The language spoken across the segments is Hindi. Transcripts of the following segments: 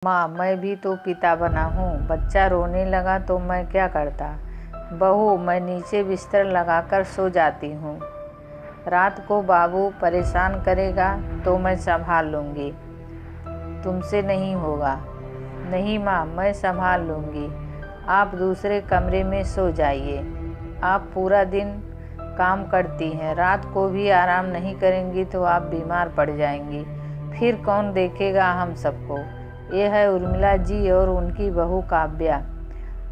माँ, मैं भी तो पिता बना हूँ। बच्चा रोने लगा तो मैं क्या करता। बहू, मैं नीचे बिस्तर लगाकर सो जाती हूँ। रात को बाबू परेशान करेगा तो मैं संभाल लूँगी, तुमसे नहीं होगा। नहीं माँ, मैं संभाल लूँगी, आप दूसरे कमरे में सो जाइए। आप पूरा दिन काम करती हैं, रात को भी आराम नहीं करेंगी तो आप बीमार पड़ जाएंगी, फिर कौन देखेगा हम सबको। ये है उर्मिला जी और उनकी बहू काव्या।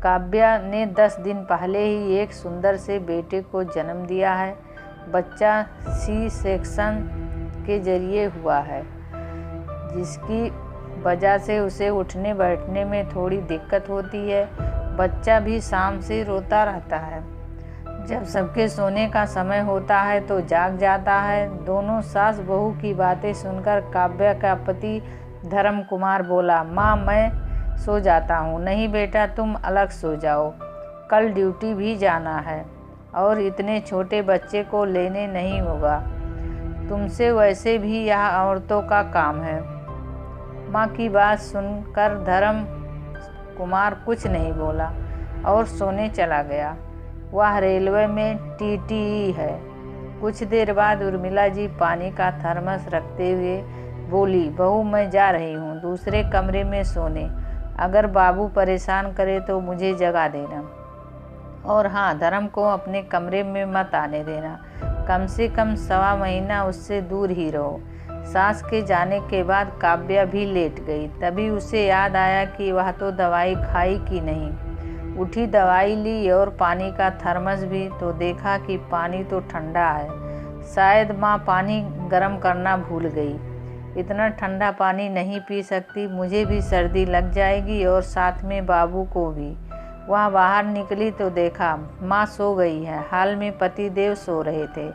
काव्या ने 10 दिन पहले ही एक सुंदर से बेटे को जन्म दिया है। बच्चा सी सेक्शन के जरिए हुआ है, जिसकी वजह से उसे उठने बैठने में थोड़ी दिक्कत होती है। बच्चा भी शाम से रोता रहता है। जब सबके सोने का समय होता है तो जाग जाता है। दोनों सास बहू की बातें सुनकर काव्या का पति धर्म कुमार बोला, माँ मैं सो जाता हूँ। नहीं बेटा, तुम अलग सो जाओ, कल ड्यूटी भी जाना है और इतने छोटे बच्चे को लेने नहीं होगा। तुमसे वैसे भी यह औरतों का काम है। माँ की बात सुनकर धर्म कुमार कुछ नहीं बोला और सोने चला गया। वह रेलवे में टीटीई है। कुछ देर बाद उर्मिला जी पानी का थर्मस रखते हुए बोली, बहू मैं जा रही हूँ दूसरे कमरे में सोने। अगर बाबू परेशान करे तो मुझे जगा देना, और हाँ, धर्म को अपने कमरे में मत आने देना। कम से कम 1.25 महीना उससे दूर ही रहो। सास के जाने के बाद काव्या भी लेट गई। तभी उसे याद आया कि वह तो दवाई खाई कि नहीं। उठी, दवाई ली और पानी का थर्मस भी, तो देखा कि पानी तो ठंडा है। शायद माँ पानी गर्म करना भूल गई। इतना ठंडा पानी नहीं पी सकती, मुझे भी सर्दी लग जाएगी और साथ में बाबू को भी। वह बाहर निकली तो देखा माँ सो गई है। हाल में पतिदेव सो रहे थे।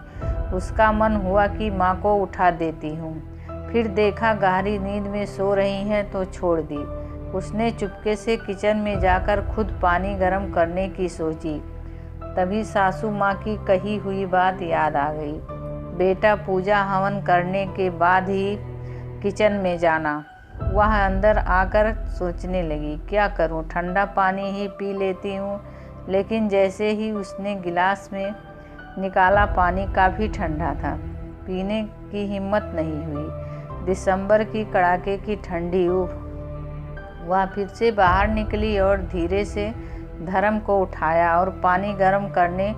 उसका मन हुआ कि माँ को उठा देती हूँ। फिर देखा गहरी नींद में सो रही हैं तो छोड़ दी। उसने चुपके से किचन में जाकर खुद पानी गर्म करने की सोची। तभी सासू माँ की कही हुई बात याद आ गई, बेटा पूजा हवन करने के बाद ही किचन में जाना। वह अंदर आकर सोचने लगी, क्या करूं, ठंडा पानी ही पी लेती हूँ। लेकिन जैसे ही उसने गिलास में निकाला, पानी काफ़ी ठंडा था। पीने की हिम्मत नहीं हुई। दिसंबर की कड़ाके की ठंडी। वह फिर से बाहर निकली और धीरे से धर्म को उठाया और पानी गर्म करने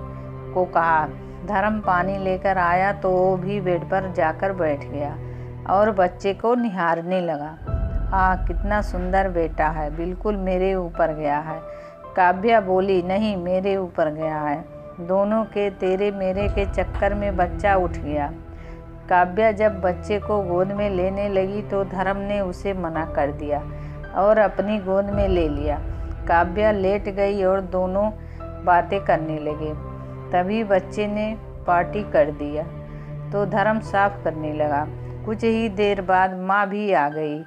को कहा। धर्म पानी लेकर आया तो वो भी बेड पर जाकर बैठ गया और बच्चे को निहारने लगा। कितना सुंदर बेटा है, बिल्कुल मेरे ऊपर गया है। काव्या बोली, नहीं मेरे ऊपर गया है। दोनों के तेरे मेरे के चक्कर में बच्चा उठ गया। काव्या जब बच्चे को गोद में लेने लगी तो धर्म ने उसे मना कर दिया और अपनी गोद में ले लिया। काव्या लेट गई और दोनों बातें करने लगे। तभी बच्चे ने पार्टी कर दिया तो धर्म साफ करने लगा। कुछ ही देर बाद माँ भी आ गई।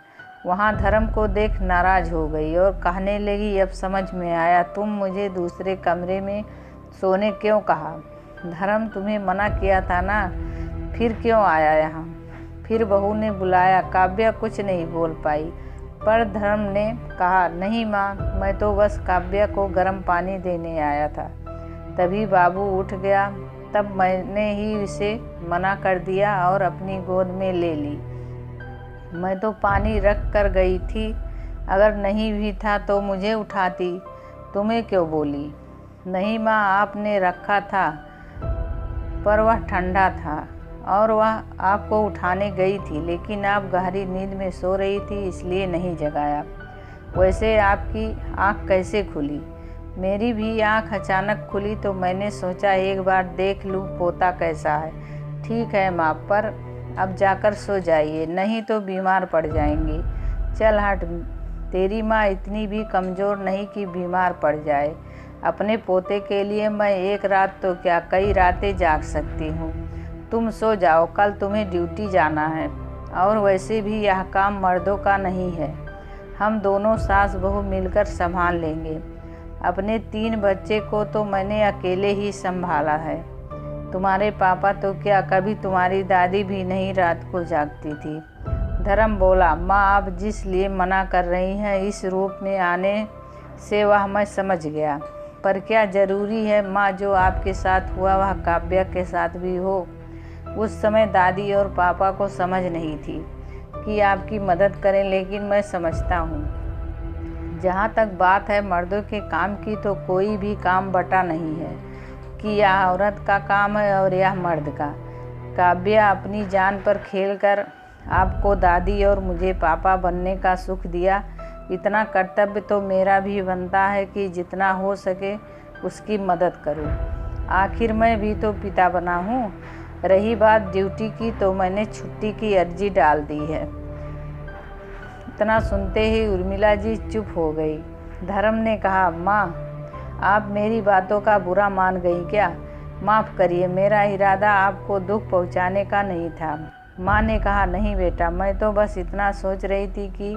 वहाँ धर्म को देख नाराज हो गई और कहने लगी, अब समझ में आया, तुम मुझे दूसरे कमरे में सोने क्यों कहा। धर्म, तुम्हें मना किया था ना, फिर क्यों आया यहाँ। फिर बहू ने बुलाया। काव्या कुछ नहीं बोल पाई, पर धर्म ने कहा, नहीं माँ, मैं तो बस काव्या को गर्म पानी देने आया था। तभी बाबू उठ गया। तब मैंने ही उसे मना कर दिया और अपनी गोद में ले ली। मैं तो पानी रख कर गई थी, अगर नहीं भी था तो मुझे उठाती। तुम्हें क्यों बोली। नहीं माँ, आपने रखा था, पर वह ठंडा था और वह आपको उठाने गई थी, लेकिन आप गहरी नींद में सो रही थी, इसलिए नहीं जगाया। वैसे आपकी आँख कैसे खुली। मेरी भी आँख अचानक खुली तो मैंने सोचा एक बार देख लूँ पोता कैसा है। ठीक है माँ, पर अब जाकर सो जाइए, नहीं तो बीमार पड़ जाएंगी। चल हट, तेरी माँ इतनी भी कमज़ोर नहीं कि बीमार पड़ जाए। अपने पोते के लिए मैं एक रात तो क्या, कई रातें जाग सकती हूँ। तुम सो जाओ, कल तुम्हें ड्यूटी जाना है और वैसे भी यह काम मर्दों का नहीं है। हम दोनों सास बहू मिलकर संभाल लेंगे। अपने 3 बच्चे को तो मैंने अकेले ही संभाला है। तुम्हारे पापा तो क्या, कभी तुम्हारी दादी भी नहीं रात को जागती थी। धर्म बोला, माँ आप जिस लिए मना कर रही हैं इस रूप में आने से वह मैं समझ गया, पर क्या ज़रूरी है माँ जो आपके साथ हुआ वह काव्या के साथ भी हो। उस समय दादी और पापा को समझ नहीं थी कि आपकी मदद करें, लेकिन मैं समझता हूँ। जहाँ तक बात है मर्दों के काम की, तो कोई भी काम बटा नहीं है कि यह औरत का काम है और यह मर्द का। काव्या अपनी जान पर खेलकर आपको दादी और मुझे पापा बनने का सुख दिया। इतना कर्तव्य तो मेरा भी बनता है कि जितना हो सके उसकी मदद करूं। आखिर मैं भी तो पिता बना हूं। रही बात ड्यूटी की, तो मैंने छुट्टी की अर्जी डाल दी है। इतना सुनते ही उर्मिला जी चुप हो गई। धर्म ने कहा, माँ आप मेरी बातों का बुरा मान गई क्या? माफ़ करिए, मेरा इरादा आपको दुख पहुँचाने का नहीं था। माँ ने कहा, नहीं बेटा, मैं तो बस इतना सोच रही थी कि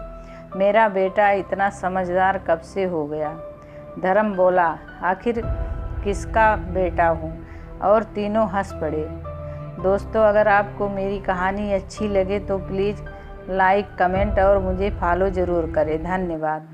मेरा बेटा इतना समझदार कब से हो गया। धर्म बोला, आखिर किसका बेटा हूँ? और तीनों हंस पड़े। दोस्तों, अगर आपको मेरी कहानी अच्छी लगे तो प्लीज़ लाइक, कमेंट और मुझे फॉलो ज़रूर करें। धन्यवाद।